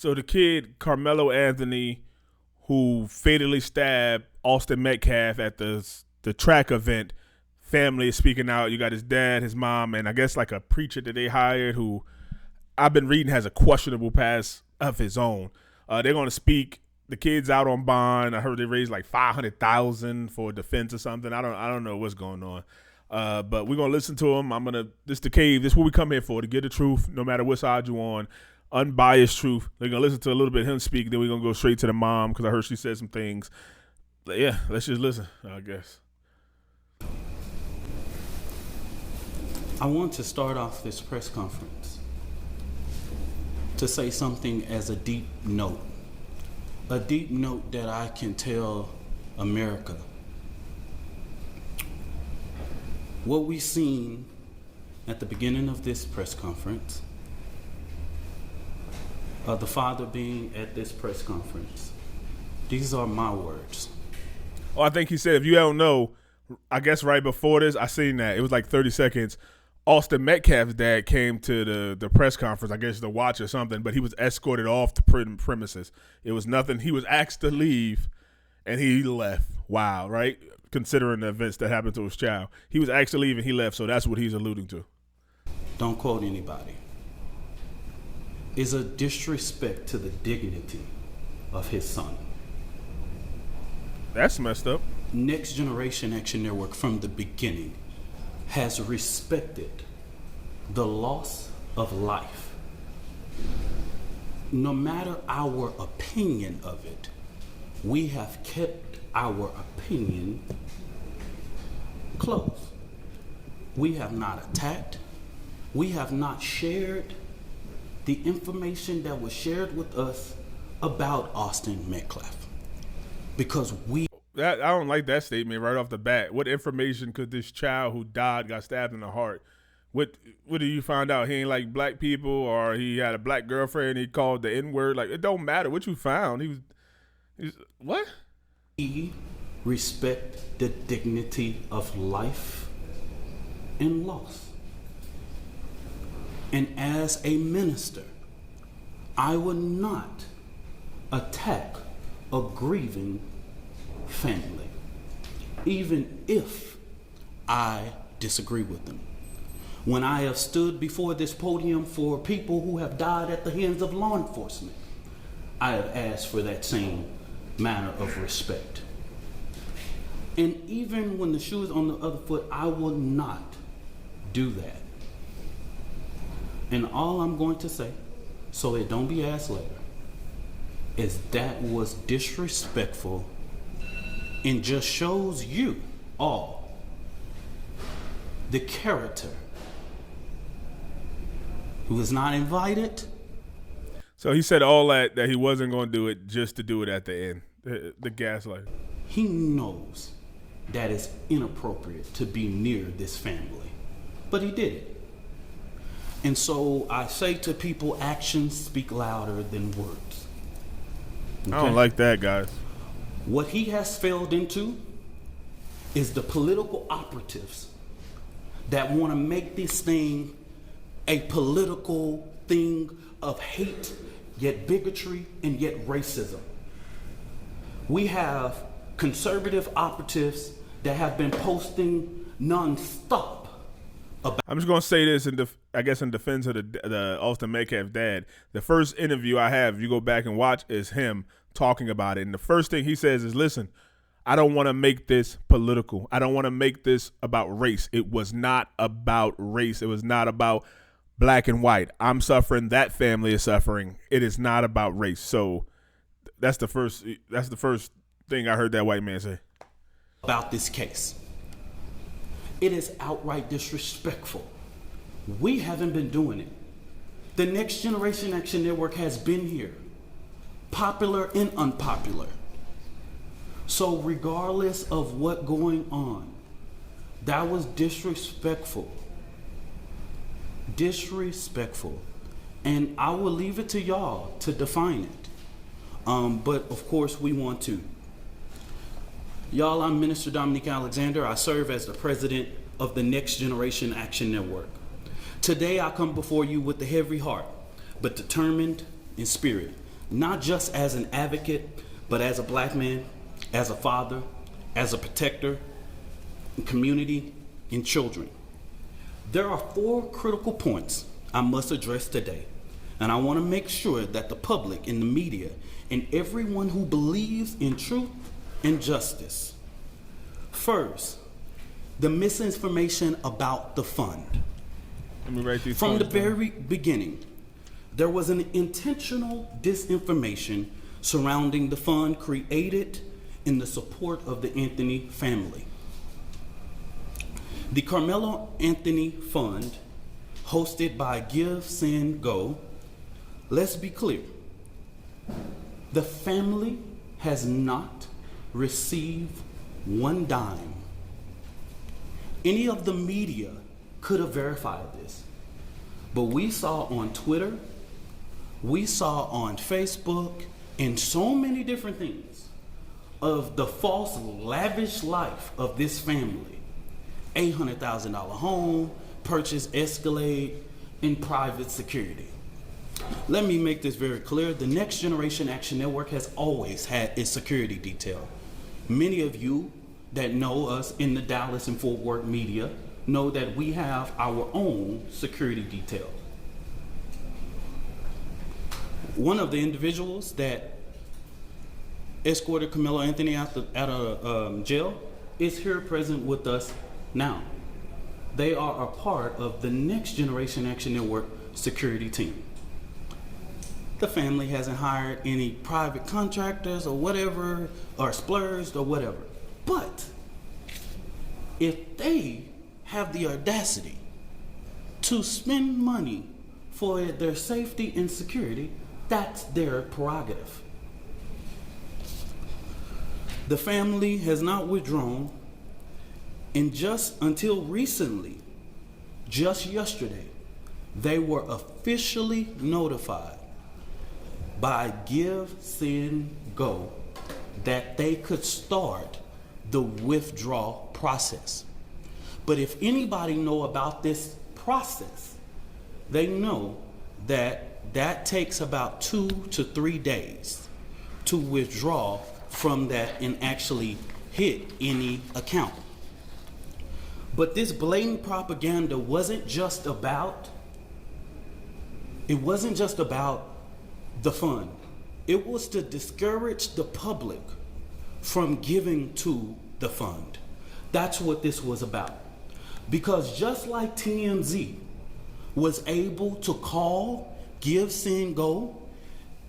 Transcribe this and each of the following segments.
So the kid, Karmelo Anthony, who fatally stabbed Austin Metcalf at the track event, family is speaking out. You got his dad, his mom, and I guess like a preacher that they hired who I've been reading has a questionable past of his own. They're going to speak. The kid's out on bond. I heard they raised like $500,000 for defense or something. I don't know what's going on. But we're gonna listen to him. This the cave. This is what we come here for, to get the truth, no matter what side you're on, unbiased truth. They're gonna listen to a little bit of him speak. Then we're gonna go straight to the mom because I heard she said some things. But yeah, let's just listen, I guess. I want to start off this press conference to say something as a deep note that I can tell America. What we seen at the beginning of this press conference, the father being at this press conference, these are my words. Oh, I think he said, if you don't know, I guess right before this, I seen that. It was like 30 seconds. Austin Metcalf's dad came to the press conference, I guess to watch or something, but he was escorted off the premises. It was nothing. He was asked to leave, and he left. Wow, right? Considering the events that happened to his child. He was asked to leave, and he left, so that's what he's alluding to. Don't quote anybody. Is a disrespect to the dignity of his son. That's messed up. Next Generation Action Network from the beginning has respected the loss of life. No matter our opinion of it, we have kept our opinion close. We have not attacked. We have not shared the information that was shared with us about Austin Metcalf. Because I don't like that statement right off the bat. What information could this child who died, got stabbed in the heart, what did you find out? He ain't like black people, or he had a black girlfriend, he called the N-word? Like, it don't matter what you found. He's what? We respect the dignity of life and loss. And as a minister, I would not attack a grieving family, even if I disagree with them. When I have stood before this podium for people who have died at the hands of law enforcement, I have asked for that same manner of respect. And even when the shoe is on the other foot, I will not do that. And all I'm going to say, so it don't be asked later, is that was disrespectful and just shows you all the character who is not invited. So he said all that he wasn't going to do it just to do it at the end, the gaslight. He knows that it's inappropriate to be near this family, but he did it. And so I say to people, actions speak louder than words. Okay? I don't like that, guys. What he has failed into is the political operatives that want to make this thing a political thing of hate, yet bigotry, and yet racism. We have conservative operatives that have been posting nonstop about. I'm just gonna say this in defense of the Austin Metcalf dad. The first interview I have, if you go back and watch, is him talking about it, and the first thing he says is, "Listen, I don't want to make this political. I don't want to make this about race. It was not about race. It was not about black and white. I'm suffering. That family is suffering. It is not about race." So that's the first thing I heard that white man say about this case. It is outright disrespectful. We haven't been doing it. The Next Generation Action Network has been here, popular and unpopular. So regardless of what going on, that was disrespectful. Disrespectful. And I will leave it to y'all to define it. But of course we want to. Y'all, I'm Minister Dominique Alexander. I serve as the president of the Next Generation Action Network. Today I come before you with a heavy heart, but determined in spirit. not just as an advocate, but as a black man, as a father, as a protector, community, and children. There are 4 critical points I must address today, and I want to make sure that the public and the media and everyone who believes in truth and justice. First, the misinformation about the fund. Let me write these From the points down. very beginning, there was an intentional disinformation surrounding the fund created in the support of the Anthony family. The Karmelo Anthony Fund, hosted by Give, Send, Go, let's be clear. The family has not received one dime. Any of the media could have verified this, but we saw on Twitter, we saw on Facebook, and so many different things of the false, lavish life of this family. $800,000 home, purchase Escalade, and private security. Let me make this very clear. The Next Generation Action Network has always had its security detail. Many of you that know us in the Dallas and Fort Worth media know that we have our own security detail. One of the individuals that escorted Karmelo Anthony out of jail is here present with us now. They are a part of the Next Generation Action Network security team. The family hasn't hired any private contractors or whatever, or splurged or whatever. But if they have the audacity to spend money for their safety and security, that's their prerogative. The family has not withdrawn, and just until recently, just yesterday, they were officially notified by Give, Send, Go that they could start the withdrawal process. But if anybody know about this process, they know that that takes about 2 to 3 days to withdraw from that and actually hit any account. But this blatant propaganda wasn't just about the fund. It was to discourage the public from giving to the fund. That's what this was about. Because just like TMZ was able to call, Give, Send, Go,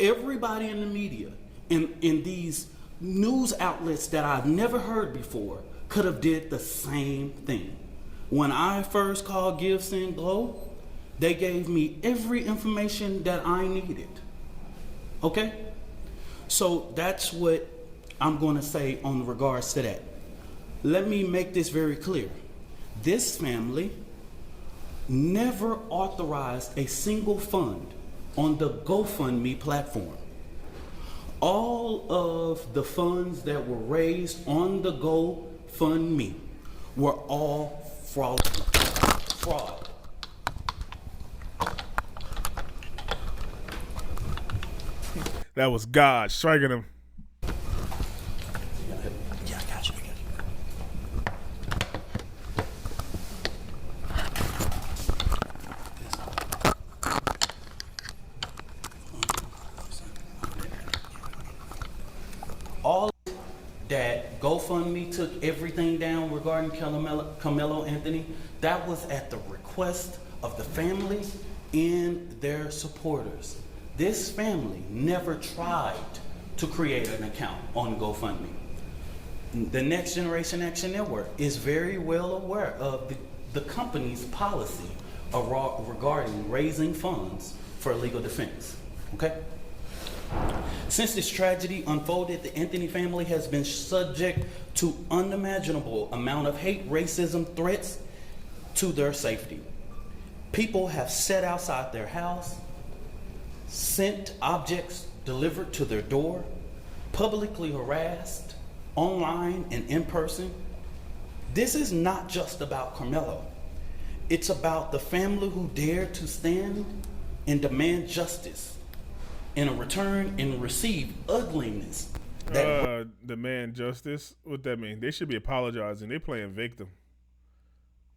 everybody in the media and in these news outlets that I've never heard before could have did the same thing. When I first called Give, Send, Go, they gave me every information that I needed. Okay? So that's what I'm going to say on regards to that. Let me make this very clear. This family never authorized a single fund on the GoFundMe platform. All of the funds that were raised on the GoFundMe were all fraud. That was God striking him. Yeah, I got you. All that GoFundMe took everything down regarding Karmelo Anthony, that was at the request of the family and their supporters. This family never tried to create an account on GoFundMe. The Next Generation Action Network is very well aware of the company's policy regarding raising funds for legal defense. Okay? Since this tragedy unfolded, the Anthony family has been subject to unimaginable amount of hate, racism, threats to their safety. People have sat outside their house, sent objects delivered to their door, publicly harassed, online and in person. This is not just about Karmelo. It's about the family who dared to stand and demand justice. in a return and receive ugliness. Demand justice. What that mean? They should be apologizing. They playing victim.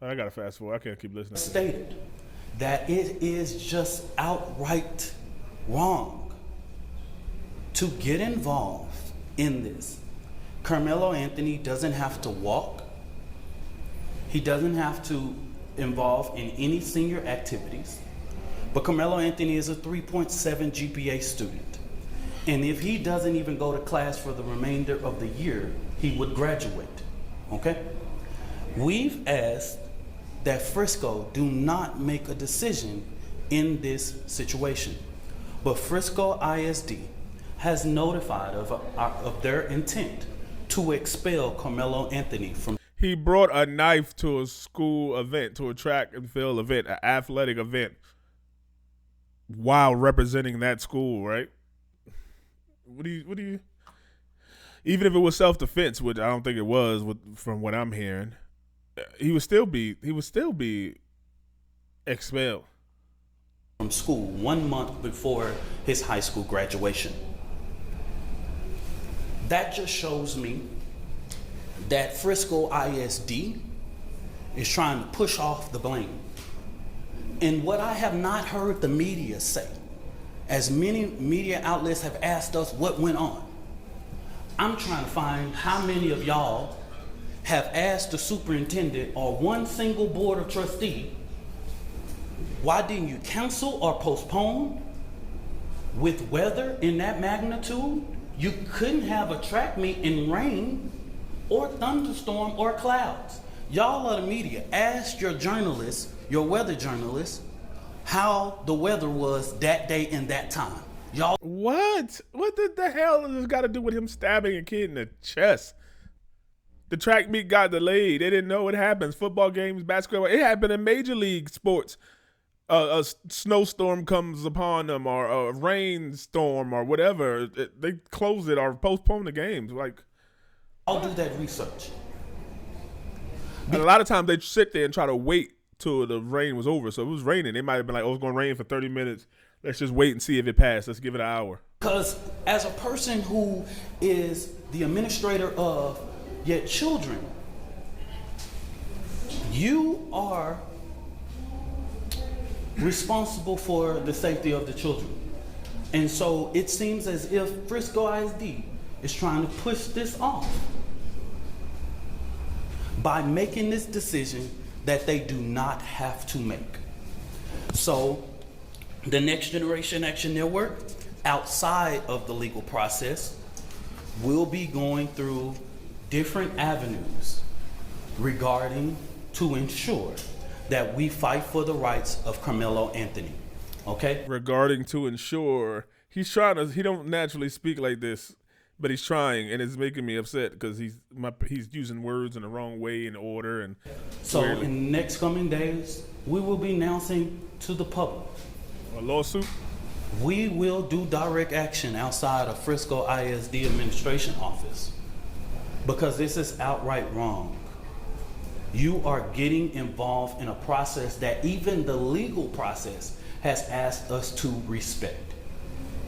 I gotta fast forward. I can't keep listening. Stated that it is just outright wrong to get involved in this. Karmelo Anthony doesn't have to walk. He doesn't have to involve in any senior activities. But Karmelo Anthony is a 3.7 GPA student. And if he doesn't even go to class for the remainder of the year, he would graduate. Okay? We've asked that Frisco do not make a decision in this situation. But Frisco ISD has notified of their intent to expel Karmelo Anthony from. He brought a knife to a school event, to a track and field event, an athletic event, while representing that school, right? What do you? Even if it was self-defense, which I don't think it was, from what I'm hearing, he would still be expelled from school 1 month before his high school graduation. That just shows me that Frisco ISD is trying to push off the blame. And what I have not heard the media say, as many media outlets have asked us what went on, I'm trying to find how many of y'all have asked the superintendent or one single board of trustee, why didn't you cancel or postpone? With weather in that magnitude, you couldn't have a track meet in rain or thunderstorm or clouds. Y'all are the media. Ask your journalists, your weather journalists, how the weather was that day and that time. Y'all. What did the hell has this got to do with him stabbing a kid in the chest? The track meet got delayed. They didn't know it happens. Football games, basketball. It happened in major league sports. A snowstorm comes upon them, or a rainstorm, or whatever. They close it or postpone the games. Like, I'll do that research. And a lot of times they sit there and try to wait till the rain was over. So if it was raining, they might have been like, "Oh, it's going to rain for 30 minutes. Let's just wait and see if it passed. Let's give it an hour." Because as a person who is the administrator of yet children, you are responsible for the safety of the children. And so it seems as if Frisco ISD is trying to push this off by making this decision that they do not have to make. So the Next Generation Action Network, outside of the legal process, will be going through different avenues regarding to ensure that we fight for the rights of Karmelo Anthony. Okay? Regarding to ensure, he don't naturally speak like this, but he's trying, and it's making me upset because he's using words in the wrong way in order. And so in the next coming days, we will be announcing to the public a lawsuit. We will do direct action outside of Frisco ISD administration office because this is outright wrong. You are getting involved in a process that even the legal process has asked us to respect.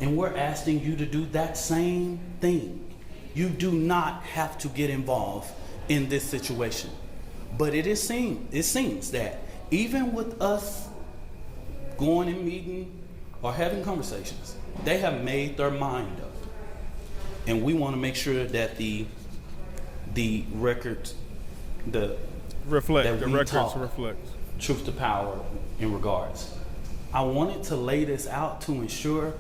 And we're asking you to do that same thing. You do not have to get involved in this situation. But it seems that even with us going and meeting or having conversations, they have made their mind up. And we want to make sure that the records, reflect truth to power in regards. I wanted to lay this out to ensure,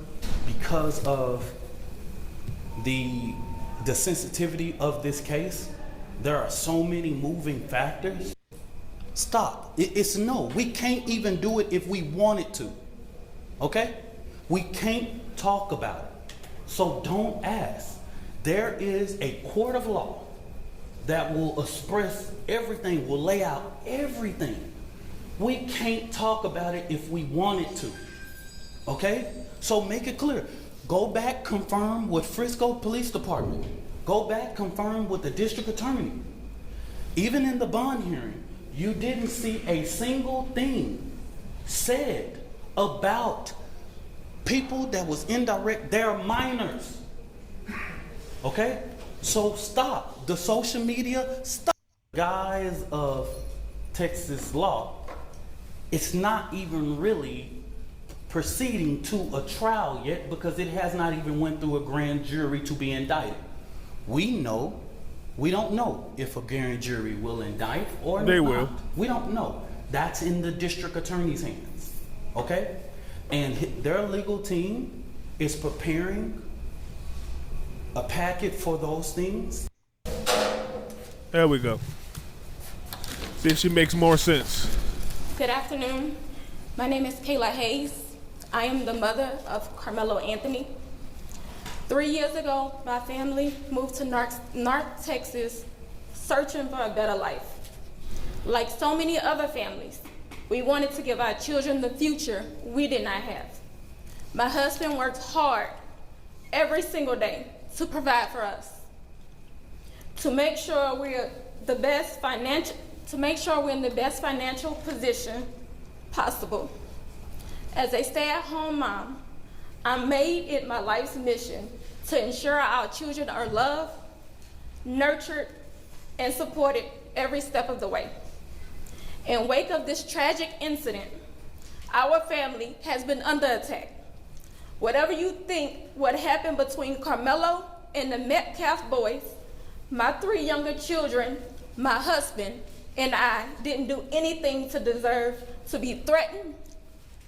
because of the sensitivity of this case, there are so many moving factors. Stop. It's no. We can't even do it if we wanted to. Okay? We can't talk about it. So don't ask. There is a court of law that will express everything, will lay out everything. We can't talk about it if we wanted to. Okay? So make it clear. Go back, confirm with Frisco Police Department. Go back, confirm with the district attorney. Even in the bond hearing, you didn't see a single thing said about People that was indirect, they're minors. Okay? So stop. The social media, stop. Guise of Texas law, it's not even really proceeding to a trial yet because it has not even went through a grand jury to be indicted. We don't know if a grand jury will indict or not. They will. We don't know. That's in the district attorney's hands. Okay? And their legal team is preparing a packet for those things. There we go. See if she makes more sense. Good afternoon. My name is Kayla Hayes. I am the mother of Karmelo Anthony. 3 years ago, my family moved to North Texas searching for a better life. Like so many other families, we wanted to give our children the future we did not have. My husband worked hard every single day to provide for us, to make sure we're in the best financial position possible. As a stay-at-home mom, I made it my life's mission to ensure our children are loved, nurtured, and supported every step of the way. In wake of this tragic incident, our family has been under attack. Whatever you think what happened between Karmelo and the Metcalf boys, my 3 younger children, my husband, and I didn't do anything to deserve to be threatened,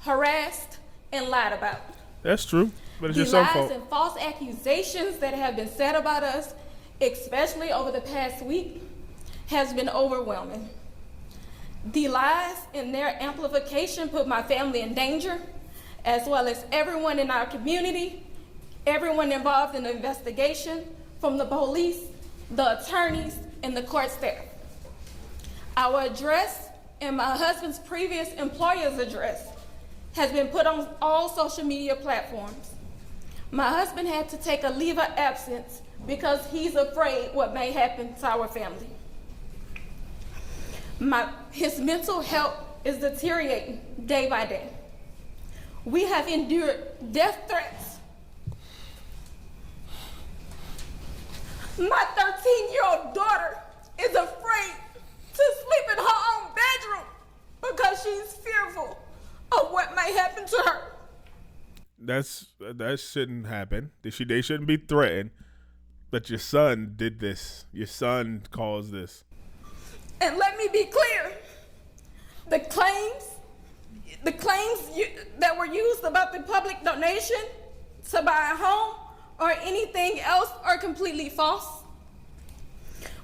harassed, and lied about. That's true, but it's The just some lies fault. and false accusations that have been said about us, especially over the past week, has been overwhelming. The lies and their amplification put my family in danger, as well as everyone in our community, everyone involved in the investigation, from the police, the attorneys, and the court staff. Our address and my husband's previous employer's address has been put on all social media platforms. My husband had to take a leave of absence because he's afraid what may happen to our family. His mental health is deteriorating day by day. We have endured death threats. My 13-year-old daughter is afraid to sleep in her own bedroom because she's fearful of what may happen to her. That shouldn't happen. They shouldn't be threatened. But your son did this. Your son caused this. And let me be clear, the claims that were used about the public donation to buy a home or anything else are completely false.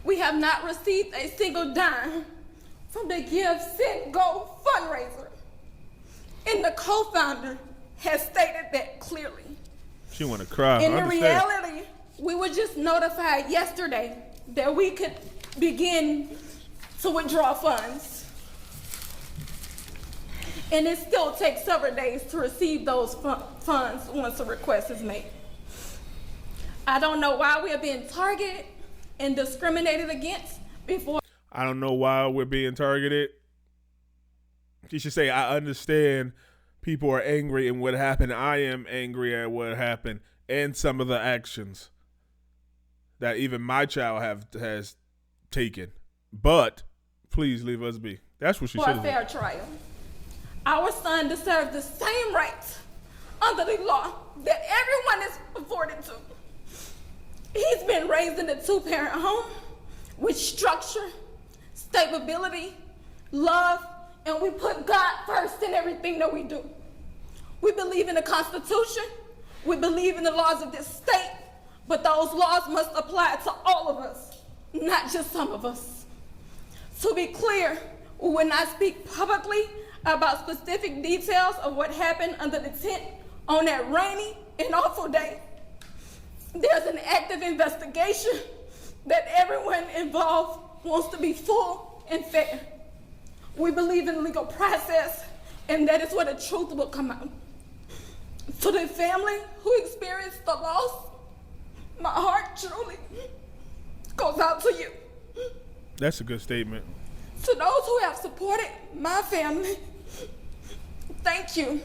We have not received a single dime from the Give, Send, Go fundraiser. And the co-founder has stated that clearly. She want to cry. In reality, we were just notified yesterday that we could begin to withdraw funds. And it still takes several days to receive those funds once a request is made. I don't know why we are being targeted and discriminated against before. I don't know why we're being targeted. She should say, I understand people are angry at what happened. I am angry at what happened and some of the actions that even my child has taken. But please leave us be. That's what she should have for a fair trial. Our son deserves the same rights under the law that everyone is afforded to. He's been raised in a 2-parent home with structure, stability, love, and we put God first in everything that we do. We believe in the Constitution. We believe in the laws of this state, but those laws must apply to all of us, not just some of us. To be clear, we will not speak publicly about specific details of what happened under the tent on that rainy and awful day. There's an active investigation that everyone involved wants to be full and fair. We believe in the legal process, and that is where the truth will come out. To the family who experienced the loss, my heart truly goes out to you. That's a good statement. To those who have supported my family, thank you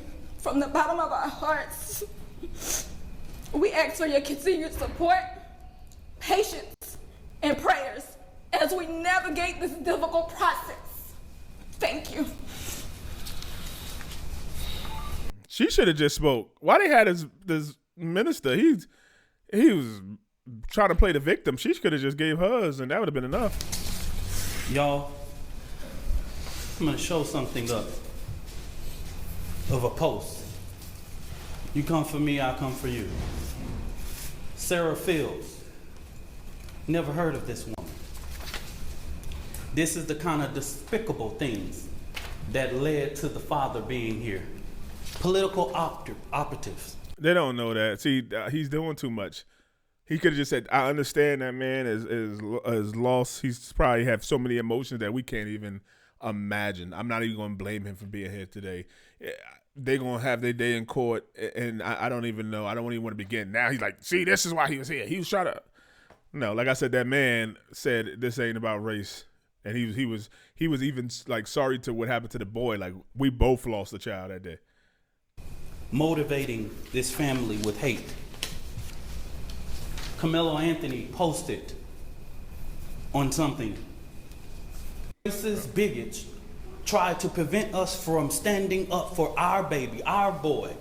from the bottom of our hearts, we ask for your continued support, patience, and prayers as we navigate this difficult process. Thank you. She should have just spoke. Why they had this minister? He was trying to play the victim. She could have just gave hers, and that would have been enough. Y'all, I'm going to show something up of a post. You come for me, I come for you. Sarah Fields. Never heard of this woman. This is the kind of despicable things that led to the father being here. Political operatives. They don't know that. See, he's doing too much. He could have just said, I understand that man is lost. He's probably have so many emotions that we can't even imagine. I'm not even going to blame him for being here today. They're going to have their day in court, and I don't even know. I don't even want to begin. Now he's like, see, this is why he was here. He was trying to. No, like I said, that man said this ain't about race. And he was even like sorry to what happened to the boy. Like, we both lost a child that day. Motivating this family with hate. Karmelo Anthony posted on something. Racist bigots try to prevent us from standing up for our baby, our boy.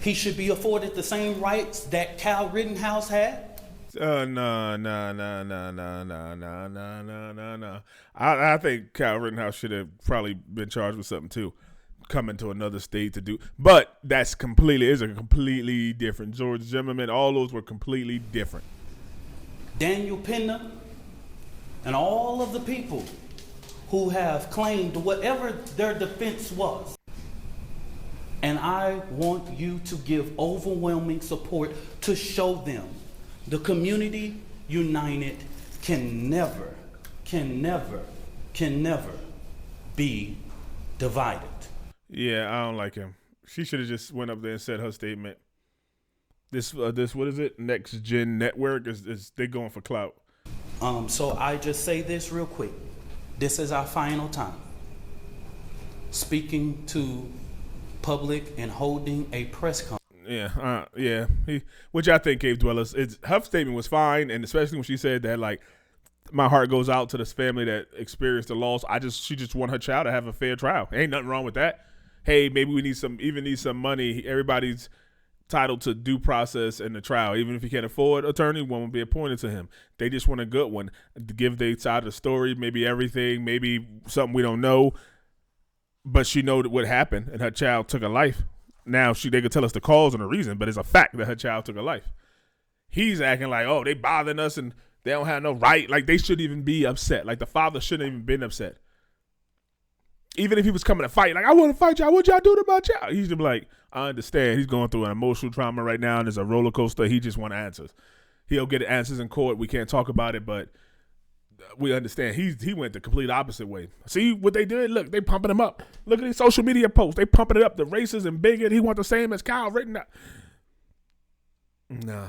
He should be afforded the same rights that Kyle Rittenhouse had. No. I think Kyle Rittenhouse should have probably been charged with something too. Coming to another state to do, but that's completely different. George Zimmerman, all those were completely different. Daniel Penna and all of the people who have claimed whatever their defense was. And I want you to give overwhelming support to show them the community united can never be divided. Yeah, I don't like him. She should have just went up there and said her statement. This what is it? Next Gen Network is they going for clout. So I just say this real quick. This is our final time speaking to public and holding a press conference. Yeah. Which I think Cave Dwellers. Her statement was fine, and especially when she said that, like, my heart goes out to this family that experienced the loss. She just want her child to have a fair trial. Ain't nothing wrong with that. Hey, maybe we need some money. Everybody's entitled to due process in the trial. Even if you can't afford attorney, one will be appointed to him. They just want a good one to give their side of the story, maybe everything, maybe something we don't know. But she know what happened, and her child took a life. Now they could tell us the cause and the reason, but it's a fact that her child took a life. He's acting like, oh, they bothering us and they don't have no right. Like, they shouldn't even be upset. Like, the father shouldn't have even been upset. Even if he was coming to fight, like, I want to fight y'all. What y'all do to my child? He's just like, I understand. He's going through an emotional trauma right now, and it's a roller coaster. He just want answers. He'll get answers in court. We can't talk about it, but we understand. He went the complete opposite way. See what they did? Look, they pumping him up. Look at these social media posts. They pumping it up. The racist and bigot. He want the same as Kyle Rittenhouse. Nah.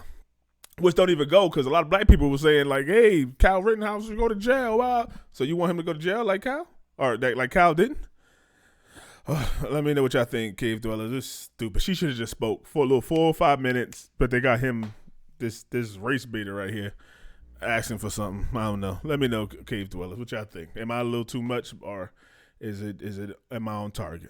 Which don't even go, because a lot of black people were saying, like, hey, Kyle Rittenhouse should go to jail. Wow. So you want him to go to jail like Kyle? Or like Kyle didn't? Let me know what y'all think, Cave Dwellers. This is stupid. She should have just spoke for a little 4 or 5 minutes, but they got him, this race beater right here, asking for something. I don't know. Let me know, Cave Dwellers, what y'all think. Am I a little too much, or am I on target?